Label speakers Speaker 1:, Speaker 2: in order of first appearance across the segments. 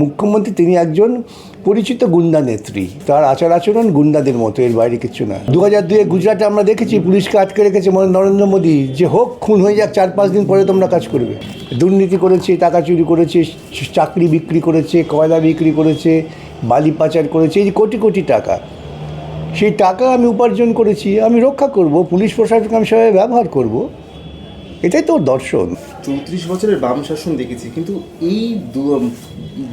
Speaker 1: মুখ্যমন্ত্রী তিনি একজন পরিচিত গুন্ডা নেত্রী, তার আচার আচরণ গুন্ডাদের মতো, এর বাইরে কিছু না। 2002-এ গুজরাটে আমরা দেখেছি পুলিশকে আটকে রেখেছে নরেন্দ্র মোদী, যে হোক খুন হয়ে যাক 4-5 দিন পরে তোমরা কাজ করবে। দুর্নীতি করেছে, টাকা চুরি করেছে, চাকরি বিক্রি করেছে, কয়লা বিক্রি করেছে, বালি পাচার করেছে, এই যে কোটি কোটি টাকা, সেই টাকা আমি উপার্জন করেছি, আমি রক্ষা করব, পুলিশ প্রশাসনকে আমি সেভাবে ব্যবহার করব, এটাই তো দর্শন।
Speaker 2: 34 বছরের বাম শাসন দেখেছি, কিন্তু এই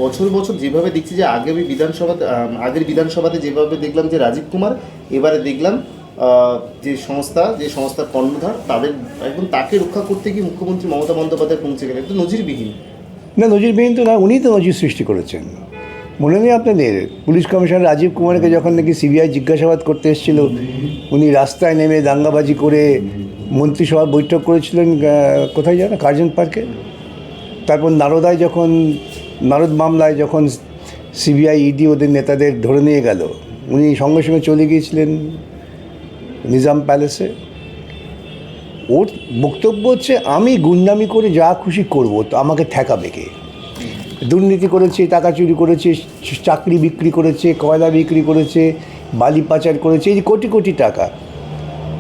Speaker 2: বছর বছর যেভাবে দেখছি যে আগের বিধানসভাতে যেভাবে দেখলাম যে রাজীব কুমার, এবারে দেখলাম যে সংস্থার কর্ণধার তাদের একদম তাকে রক্ষা করতে গিয়ে মুখ্যমন্ত্রী মমতা বন্দ্যোপাধ্যায় পৌঁছে গেলেন। একটু নজিরবিহীন।
Speaker 1: না, নজিরবিহীন তো না, উনিই তো নজির সৃষ্টি করেছেন। মনে নেই আপনাদের পুলিশ কমিশনার রাজীব কুমারকে যখন নাকি সিবিআই জিজ্ঞাসাবাদ করতে এসেছিল, উনি রাস্তায় নেমে দাঙ্গাবাজি করে মন্ত্রিসভা বৈঠক করেছিলেন, কোথায় জানো, কার্জন পার্কে। তারপর নারদ মামলায় যখন সিবিআই ইডি ওদের নেতাদের ধরে নিয়ে গেল, উনি সঙ্গে সঙ্গে চলে গিয়েছিলেন নিজাম প্যালেসে। ওর বক্তব্য হচ্ছে আমি গুন্ডামি করে যা খুশি করব, তো আমাকে ঠেকাবে কে? দুর্নীতি করেছে, টাকা চুরি করেছে, চাকরি বিক্রি করেছে, কয়লা বিক্রি করেছে, বালি পাচার করেছে, এই যে কোটি কোটি টাকা,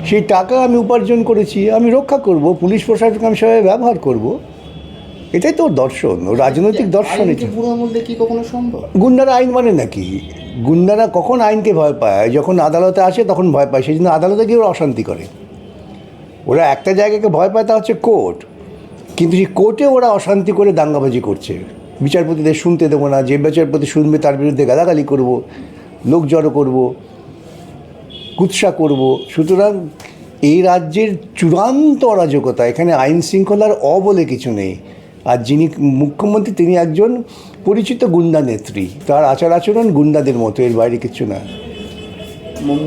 Speaker 1: সেই টাকা আমি উপার্জন করেছি, আমি রক্ষা করব, পুলিশ প্রশাসনকে আমি সেভাবে ব্যবহার করব, এটাই তো দর্শন, ও রাজনৈতিক দর্শন। এটা
Speaker 2: কি কখনো সম্ভব?
Speaker 1: গুন্ডারা আইন মানে নাকি? গুন্ডারা কখন আইনকে ভয় পায়? যখন আদালতে আসে তখন ভয় পায়, সেই জন্য আদালতে গিয়ে ওরা অশান্তি করে। ওরা একটা জায়গাকে ভয় পায়, তা হচ্ছে কোর্ট, কিন্তু সেই কোর্টে ওরা অশান্তি করে দাঙ্গাবাজি করছে। বিচারপতিদের শুনতে দেবো না, যে বিচারপতি শুনবে তার বিরুদ্ধে গালাগালি করব, লোক জড়ো করব, কুৎসা করব। সুতরাং এই রাজ্যের চূড়ান্ত অরাজকতা, এখানে আইন শৃঙ্খলার বলে কিছু নেই। আর যিনি মুখ্যমন্ত্রী তিনি একজন পরিচিত গুন্ডা নেত্রী, তার আচার আচরণ গুন্ডাদের মতো, এর বাইরে কিছু না।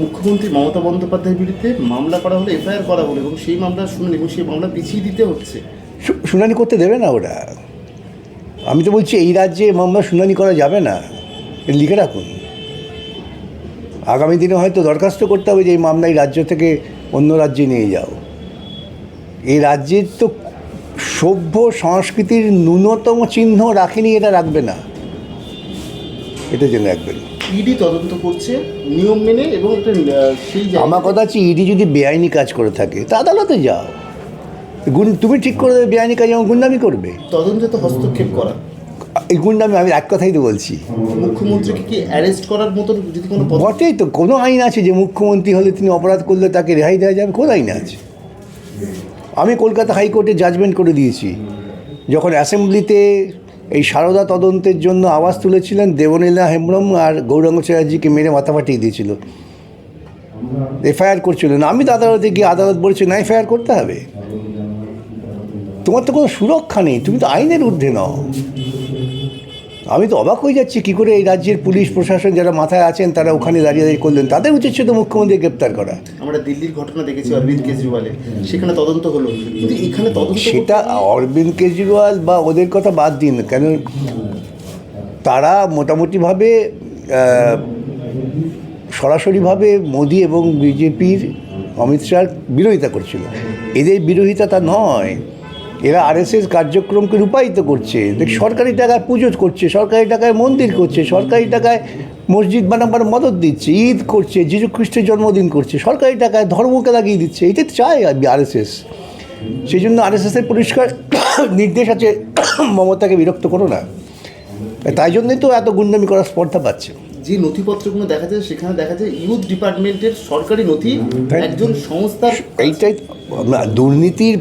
Speaker 2: মুখ্যমন্ত্রী মমতা বন্দ্যোপাধ্যায়ের বিরুদ্ধে মামলা করা হলো, এফআইআর করা হলো, এবং সেই মামলা শুনুন, এবং সেই মামলা পিছিয়ে দিতে হচ্ছে।
Speaker 1: শুনানি করতে দেবে না ওরা। আমি তো বলছি এই রাজ্যে মামলা শুনানি করা যাবে না, লিখে রাখুন। আগামী দিনে হয়তো দরখাস্ত করতে হবে যে এই মামলা এই রাজ্য থেকে অন্য রাজ্যে নিয়ে যাও। এই রাজ্যের তো সভ্য সংস্কৃতির ন্যূনতম চিহ্ন রাখেনি, এটা রাখবে না, এটা জেনে রাখবেন।
Speaker 2: ইডি তদন্ত করছে নিয়ম মেনে, এবং সেই
Speaker 1: আমার কথা হচ্ছে ইডি যদি বেআইনি কাজ করে থাকে তা আদালতে যাও। তুমি ঠিক করে দেবে বেআইনি কাজ এবং গুন্ডামি করবে?
Speaker 2: তদন্তে তো হস্তক্ষেপ করা,
Speaker 1: এই গুন্ডামি, আমি এক কথাই তো বলছি।
Speaker 2: মুখ্যমন্ত্রীকে কি অ্যারেস্ট করার মতো যদি কোনো
Speaker 1: বটেই তো, কোনো আইন আছে যে মুখ্যমন্ত্রী হলে তিনি অপরাধ করলে তাকে রেহাই দেওয়া যাবে? কোন আইন আছে? আমি কলকাতা হাইকোর্টে জাজমেন্ট করে দিয়েছি, যখন অ্যাসেম্বলিতে এই সারদা তদন্তের জন্য আওয়াজ তুলেছিলেন, দেবনীলা হেমব্রম আর গৌরাঙ্গ চ্যাটার্জিকে মেরে মাথা ফাটিয়ে দিয়েছিল, এফআইআর করছিলেন। আমি তো আদালতে গিয়ে আদালত বলছে না, এফআইআর করতে হবে, তোমার তো কোনো সুরক্ষা নেই, তুমি তো আইনের ঊর্ধ্বে নও। আমি তো অবাক হয়ে যাচ্ছি কী করে এই রাজ্যের পুলিশ প্রশাসন যারা মাথায় আছেন তারা ওখানে দাঁড়িয়ে করলেন। তাদের উচিত ছিল মুখ্যমন্ত্রী গ্রেপ্তার করা।
Speaker 2: আমরা দিল্লির ঘটনা দেখেছি অরবিন্দ কেজরিওয়ালের, সেখানে তদন্ত হলো, কিন্তু এখানে তদন্ত,
Speaker 1: সেটা অরবিন্দ কেজরিওয়াল বা ওদের কথা বাদ দিন, কেন তারা মোটামুটিভাবে সরাসরিভাবে মোদি এবং বিজেপির অমিত শাহর বিরোধিতা করছিল। এদের বিরোধিতা তা নয়, এরা আরএসএস কার্যক্রমকে রূপায়িত করছে। সরকারি টাকায় পুজো করছে, সরকারি টাকায় মন্দির করছে, সরকারি টাকায় মসজিদ বানাবার মদত দিচ্ছে, ঈদ করছে, যীশু খ্রিস্টের জন্মদিন করছে, সরকারি টাকায় ধর্মকে লাগিয়ে দিচ্ছে। এটাই চায় আরএসএস। সেই জন্য আরএসএসের পরিষ্কার নির্দেশ আছে, মমতাকে বিরক্ত করো না। তাই জন্যই তো এত গুন্ডামি করার স্পর্ধা পাচ্ছে।
Speaker 2: যে নথিপত্রগুলো দেখা যায় সেখানে দেখা যায় ইউথ ডিপার্টমেন্টের সরকারি নথি, একজন সংস্থার। এইটাই
Speaker 1: দুর্নীতির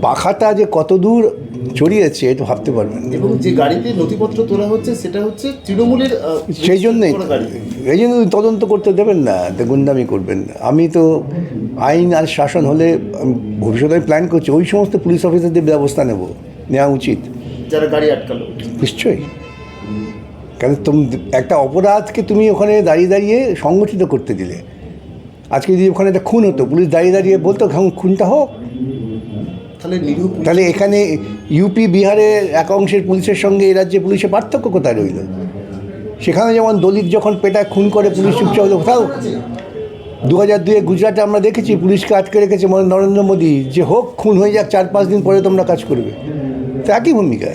Speaker 1: পাখাটা যে কত দূর ছড়িয়েছে এটা ভাবতে পারবেন।
Speaker 2: এবং যে গাড়িতে নথিপত্র তোলা হচ্ছে সেটা হচ্ছে তৃণমূলের,
Speaker 1: সেই জন্যই এই জন্য তদন্ত করতে দেবেন না, গুন্ডামি করবেন। আমি তো আইন আর শাসন হলে ভবিষ্যতে আমি প্ল্যান করছি ওই সমস্ত পুলিশ অফিসারদের ব্যবস্থা নেওয়া উচিত
Speaker 2: যারা গাড়ি আটকালো।
Speaker 1: নিশ্চয়ই, কেন তুমি একটা অপরাধকে তুমি ওখানে দাঁড়িয়ে দাঁড়িয়ে সংগঠিত করতে দিলে। আজকে যদি ওখানে একটা খুন হতো, পুলিশ দাঁড়িয়ে দাঁড়িয়ে বলতো খুনটা হোক, তাহলে এখানে ইউপি বিহারের এক অংশের পুলিশের সঙ্গে এই রাজ্যে পুলিশের পার্থক্য কোথায় রইল? সেখানে যেমন দলিত যখন পেটায় খুন করে পুলিশ চুপচাপ কোথাও। 2002-এ গুজরাটে আমরা দেখেছি পুলিশকে আটকে রেখেছে নরেন্দ্র মোদী, যে হোক খুন হয়ে যাক 4-5 দিন পরে তোমরা কাজ করবে, তো একই ভূমিকা।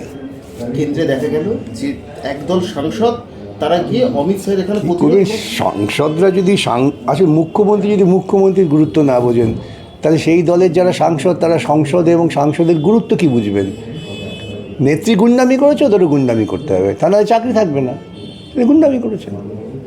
Speaker 2: কেন্দ্রে দেখা গেল যে একদল সাংসদ তারা গিয়ে অমিত শাহের এখানে
Speaker 1: কী
Speaker 2: প্রতিবাদ
Speaker 1: করবেন
Speaker 2: করছে।
Speaker 1: সাংসদরা যদি আসলে মুখ্যমন্ত্রী যদি মুখ্যমন্ত্রীর গুরুত্ব না বোঝেন, তাহলে সেই দলের যারা সাংসদ তারা সংসদ এবং সাংসদের গুরুত্ব কি বুঝবেন? নেত্রী গুন্ডামি করেছে, ওদেরও গুন্ডামি করতে হবে, তা নাহলে চাকরি থাকবে না। গুন্ডামি করেছেন।